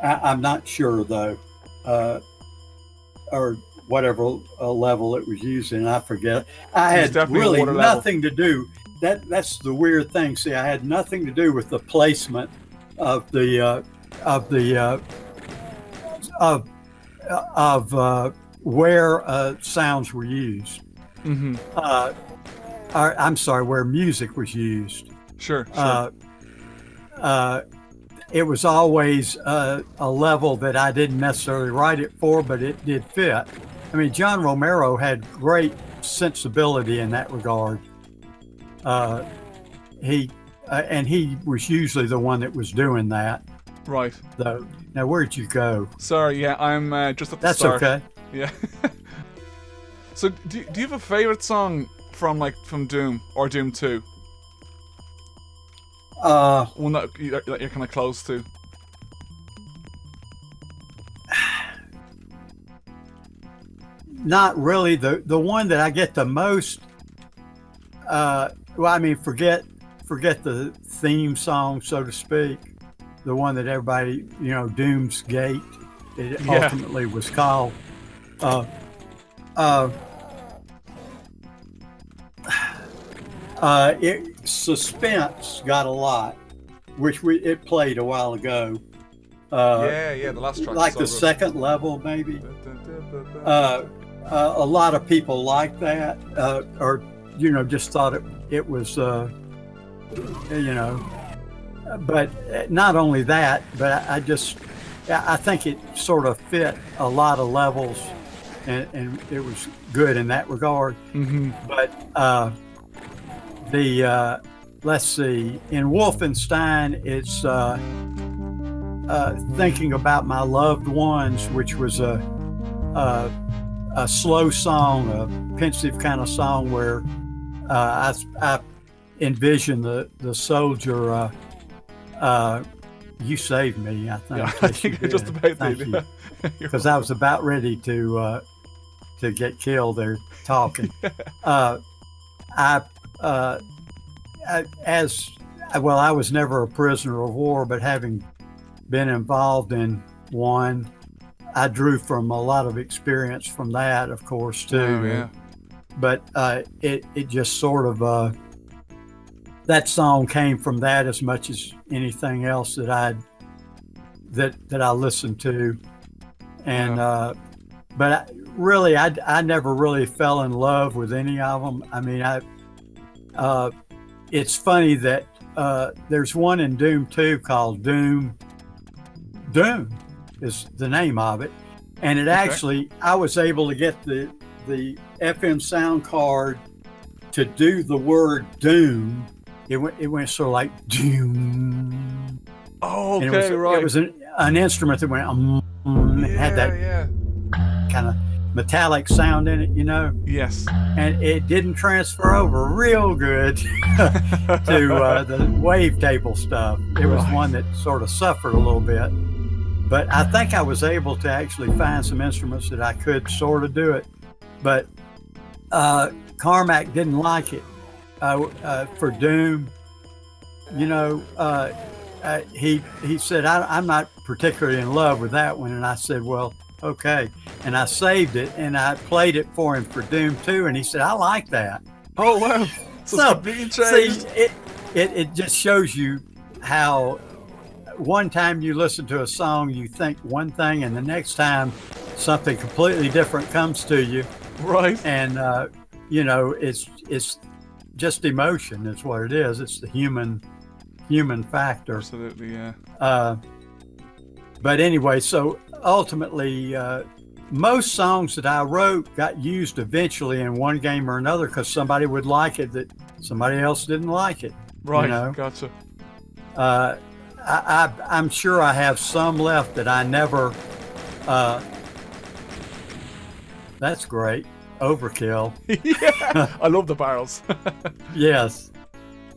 I'm not sure though, uh, or whatever level it was using. I forget. I It was had definitely a really water level. nothing to do. That's the weird thing. See, I had nothing to do with the placement of the of where sounds were used. Mm-hmm. Uh, I'm sorry, where music was used. Sure, sure. Uh, uh, it was always a level that I didn't necessarily write it for, but it did fit. I mean, John Romero had great sensibility in that regard. Uh, he and he was usually the one that was doing that. Right. Though, now where'd you go? Sorry, yeah, I'm just at the That's start. okay. Yeah. So, do you have a favorite song from Doom or Doom 2? One that you're kind of close to. Not really. The one that I get the most. Well, I mean, forget the theme song, so to speak. The one that everybody, Doom's Gate, it Yeah. ultimately was called. Uh, uh, Suspense got a lot, which it played a while ago. Yeah, the last track. Like the second level, maybe. A lot of people like that, or just thought it was, But not only that, but I think it sort of fit a lot of levels, and it was good in that regard. Mm-hmm. But let's see, in Wolfenstein, it's thinking about my loved ones, which was a slow song, a pensive kind of song where I envision the soldier. You saved me, I think. Yeah, I think I just about Thank did. you, because I was about ready to get killed there talking. I was never a prisoner of war, but having been involved in one, I drew from a lot of experience from that, of course, too. Oh, yeah. But it just sort of that song came from that as much as anything else that I listened to, and but I never really fell in love with any of them. I mean, it's funny that there's one in Doom 2 called Doom. Doom is the name of it, and it actually, I was able to get the FM sound card to do the word Doom. It went sort of like Doom. Oh, okay, It was an instrument that went it had that kind of metallic sound in it, Yes. And it didn't transfer over real good to the wavetable stuff. It was one that sort of suffered a little bit. But I think I was able to actually find some instruments that I could sort of do it. But Carmack didn't like it for Doom. He said, I'm not particularly in love with that one. And I said, well, okay. And I saved it and I played it for him for Doom 2. And he said, I like that. Oh, wow. So see, it just shows you how one time you listen to a song, you think one thing, and the next time something completely different comes to you. Right. And, it's just emotion. It's what it is. It's the human factor. Absolutely, yeah. But anyway, so ultimately, most songs that I wrote got used eventually in one game or another because somebody would like it that somebody else didn't like it. Right, gotcha. I'm sure I have some left that I never. That's great. Overkill. Yeah, I love the barrels. Yes.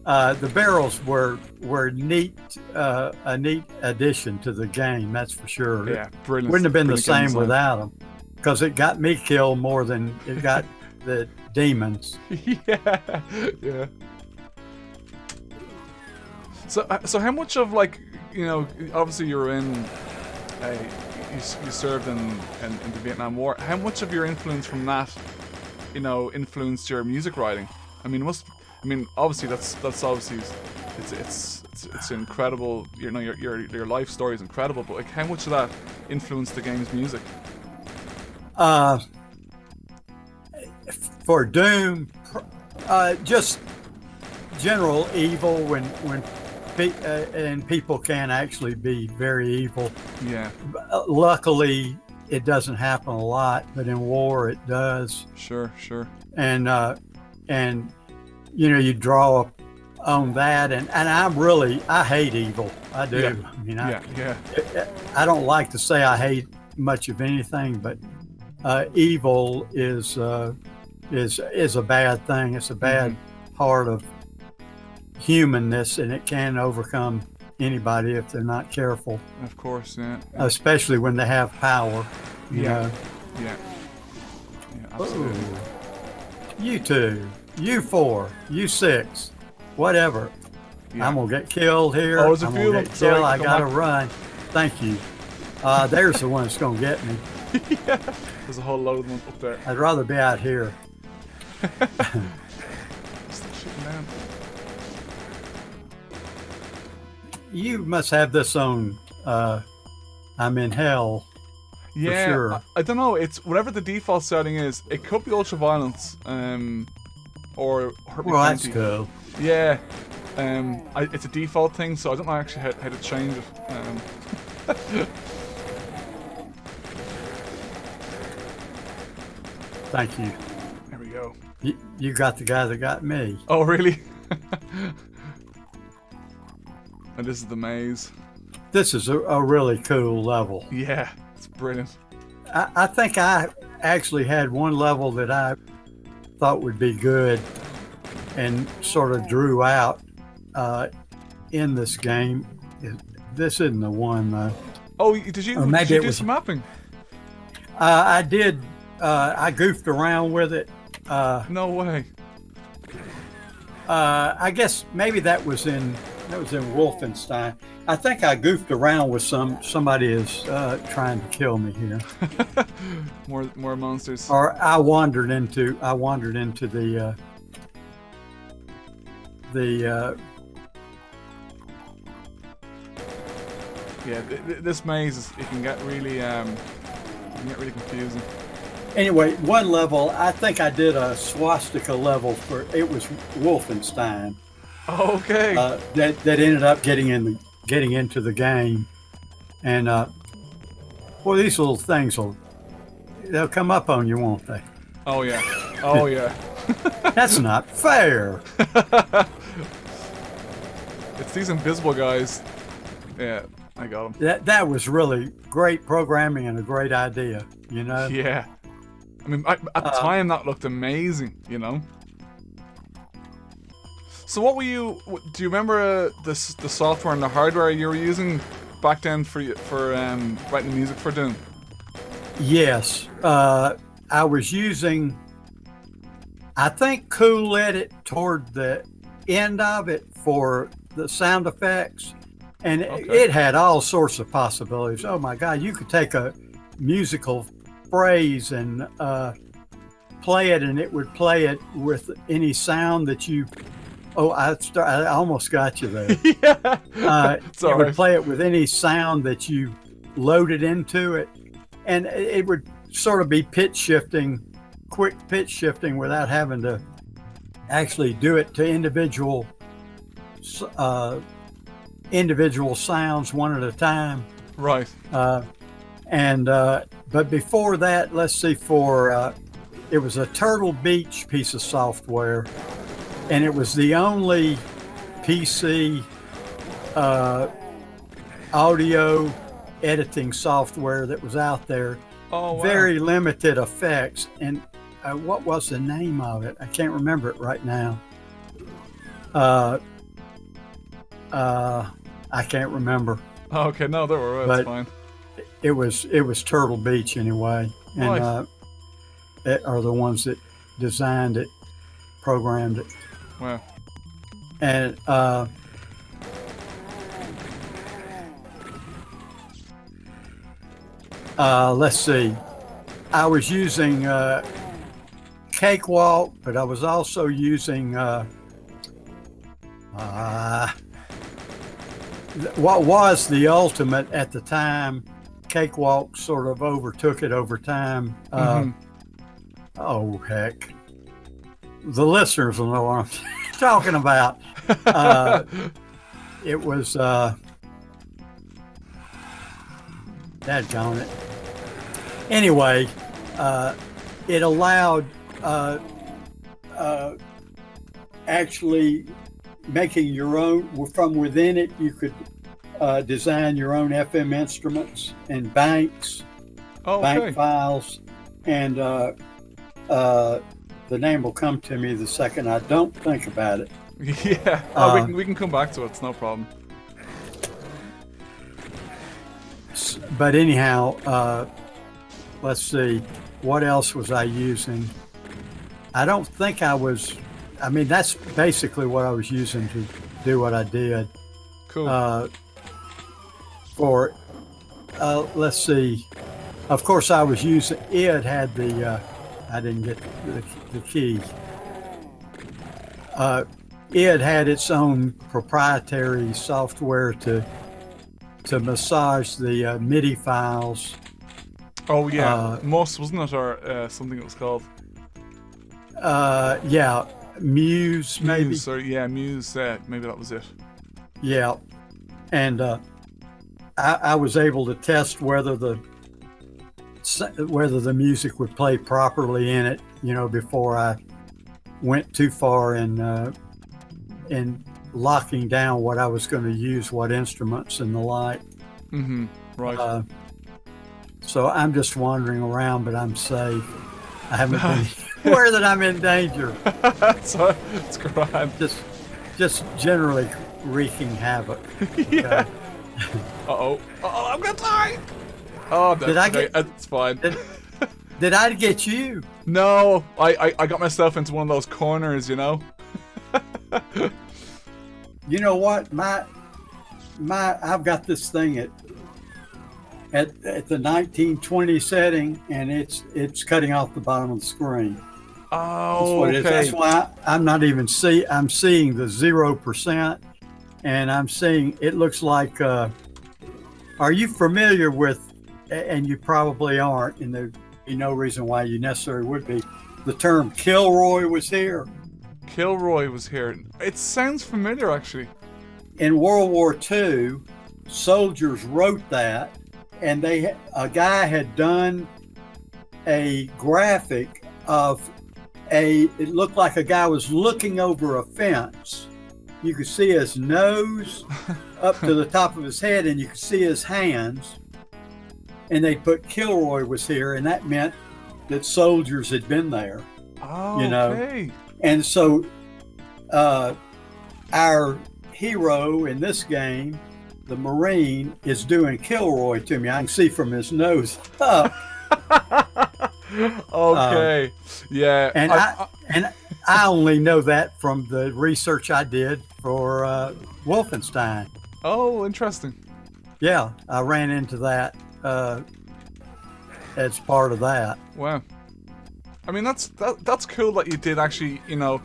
The barrels were neat, a neat addition to the game. That's for sure. Yeah, brilliant. Wouldn't have been the same without them, because it got me killed more than it got the demons. Yeah. So how much of obviously you're in you served in the Vietnam War. How much of your influence from that, influenced your music writing? I mean, obviously that's obviously it's incredible. Your life story is incredible, but like, how much of that influenced the game's music? For Doom, just general evil when and people can actually be very evil. Yeah. Luckily, it doesn't happen a lot, but in war it does. Sure. And you draw on that, and I hate evil. I do. Yeah. I mean, Yeah. I don't like to say I hate much of anything, but evil is a bad thing. It's a bad part of humanness, and it can overcome anybody if they're not careful. Of course, yeah. Especially when they have power. You know. Yeah, absolutely. Ooh. You 2, you 4, you 6, whatever. Yeah. I'm gonna get killed here. Oh, there's a I'm few gonna of get them. Sorry, killed. I come gotta on. run. Thank you. There's the one that's gonna get me. Yeah. There's a whole load of them up there. I'd rather be out here. Stop shooting down. You must have this on I'm in hell. Yeah, For sure. I don't know. It's whatever the default setting is. It could be ultra violence, or hurt me Well, that's plenty. cool. Yeah, it's a default thing, so I don't know actually how to change it. Thank you. There we go. You got the guy that got me. Oh, really? And this is the maze. This is a really cool level. Yeah, it's brilliant. I think I actually had one level that I thought would be good and sort of drew out in this game. This isn't the one, though. Oh, did you do some mapping? I did. I goofed around with it. No way. I guess maybe that was in Wolfenstein. I think I goofed around with somebody is trying to kill me here. more monsters. Or I wandered into the Yeah, this maze it can get really confusing. Anyway, one level, I think I did a swastika level it was Wolfenstein. Oh, okay. That ended up getting into the game, and well, these little things they'll come up on you, won't they? Oh yeah. Oh yeah. That's not fair. It's these invisible guys. Yeah, I got them. That was really great programming and a great idea, you know? Yeah. I mean, at the time that looked amazing, you know? So what were you... Do you remember the software and the hardware you were using back then for writing music for Doom? Yes. I was using... I think Cool Edit toward the end of it for the sound effects. And it had all sorts of possibilities. Oh my God, you could take a musical phrase and play it, and it would play it with any sound that you... Oh, I almost got you there. Yeah. It would play it with any sound that you loaded into it. And it would sort of be quick pitch shifting without having to actually do it to individual sounds one at a time. Right. But before that, let's see, it was a Turtle Beach piece of software, and it was the only PC audio editing software that was out there. Oh, wow. Very limited effects. And what was the name of it? I can't remember it right now. I can't remember. Oh, okay, no, that's fine. It was Turtle Beach anyway, and are the ones that designed it, programmed it. Wow. And Let's see. I was using Cakewalk, but I was also using what was the ultimate at the time. Cakewalk sort of overtook it over time. Oh, heck. The listeners will know what I'm talking about. It was, dadgone it. Anyway, it allowed actually making your own, from within it, you could design your own FM instruments and banks, bank files, and the name will come to me the second I don't think about it. Yeah, we can come back to it, it's no problem. But anyhow, let's see, what else was I using? I don't think I was, I mean, that's basically what I was using to do what I did. Cool. Let's see, of course I was using, it had the, I didn't get the key. It had its own proprietary software to massage the MIDI files. Oh yeah, Moss, wasn't it, or something it was called? Yeah, Muse maybe. Muse, or yeah, Muse. Maybe that was it. Yeah, and I was able to test whether the music would play properly in it, you know, before I went too far in locking down what I was going to use, what instruments and the like. Right. So I'm just wandering around, but I'm safe. I haven't been anywhere that I'm in danger. So it's grand. Just generally wreaking havoc. Yeah. Uh-oh, I'm gonna die! Oh, no, it's fine. Did I get you? No, I got myself into one of those corners, you know? You know what? I've got this thing at the 1920 setting, and it's cutting off the bottom of the screen. Oh, that's what it is. That's why I'm not even I'm seeing the 0%, and I'm seeing it looks like. Are you familiar with? And you probably aren't, and there'd be no reason why you necessarily would be. The term Kilroy was here. Kilroy was here. It sounds familiar, actually. In World War II, soldiers wrote that, and a guy had done a graphic of it looked like a guy was looking over a fence. You could see his nose up to the top of his head, and you could see his hands. And they put Kilroy was here, and that meant that soldiers had been there. Oh, you know? Okay. And so our hero in this game, the Marine, is doing Kilroy to me. I can see from his nose up. Okay. Yeah. And I only know that from the research I did for Wolfenstein. Oh, interesting. Yeah, I ran into that as part of that. Wow. I mean, that's cool that you did actually, you know,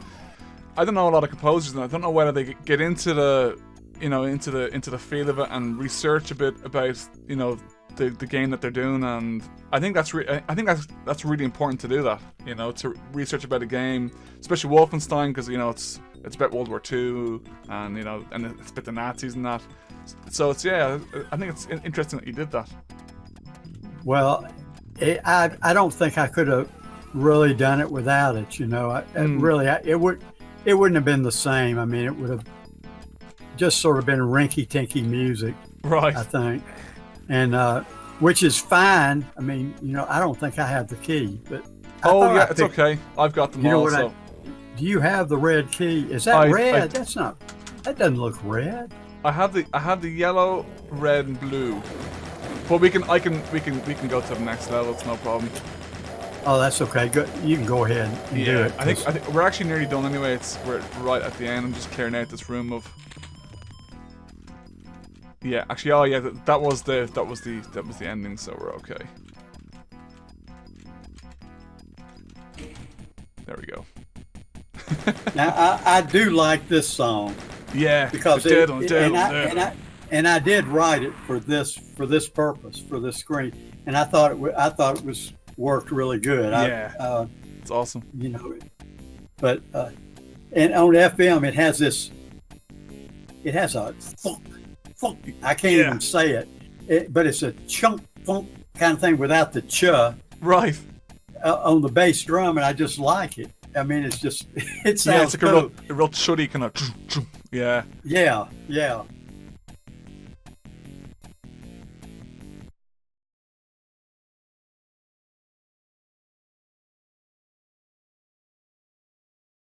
I don't know a lot of composers, and I don't know whether they get into the, you know, into the feel of it and research a bit about, you know, the game that they're doing, and I think that's really important to do that, you know, to research about a game, especially Wolfenstein, because you know it's about World War II, and you know, and it's about the Nazis and that. So it's I think it's interesting that you did that. Well, I don't think I could have really done it without it. You know, it wouldn't have been the same. I mean, it would have just sort of been rinky-tinky music, right? I think, and which is fine. I mean, you know, I don't think I have the key, but it's okay. I've got them all. So. Do you have the red key? Is that red? That's not. That doesn't look red. I have the yellow, red, and blue. But we can go to the next level. It's no problem. Oh, that's okay. Good. You can go ahead and do it. I think we're actually nearly done anyway. We're right at the end. I'm just clearing out this room of. Yeah, actually, oh yeah, that was the ending, so we're okay. There we go. Now I do like this song Yeah, because and I did write it for this purpose, for this screen, and I thought it was worked really good. Yeah, it's awesome. You know, but and on FM it has this. It has a funk. I can't even say it, but it's a chunk funk kind of thing without the cha. Right. On the bass drum, and I just like it. I mean, it's just it sounds it's like a real chuddy kind of. Yeah. Yeah.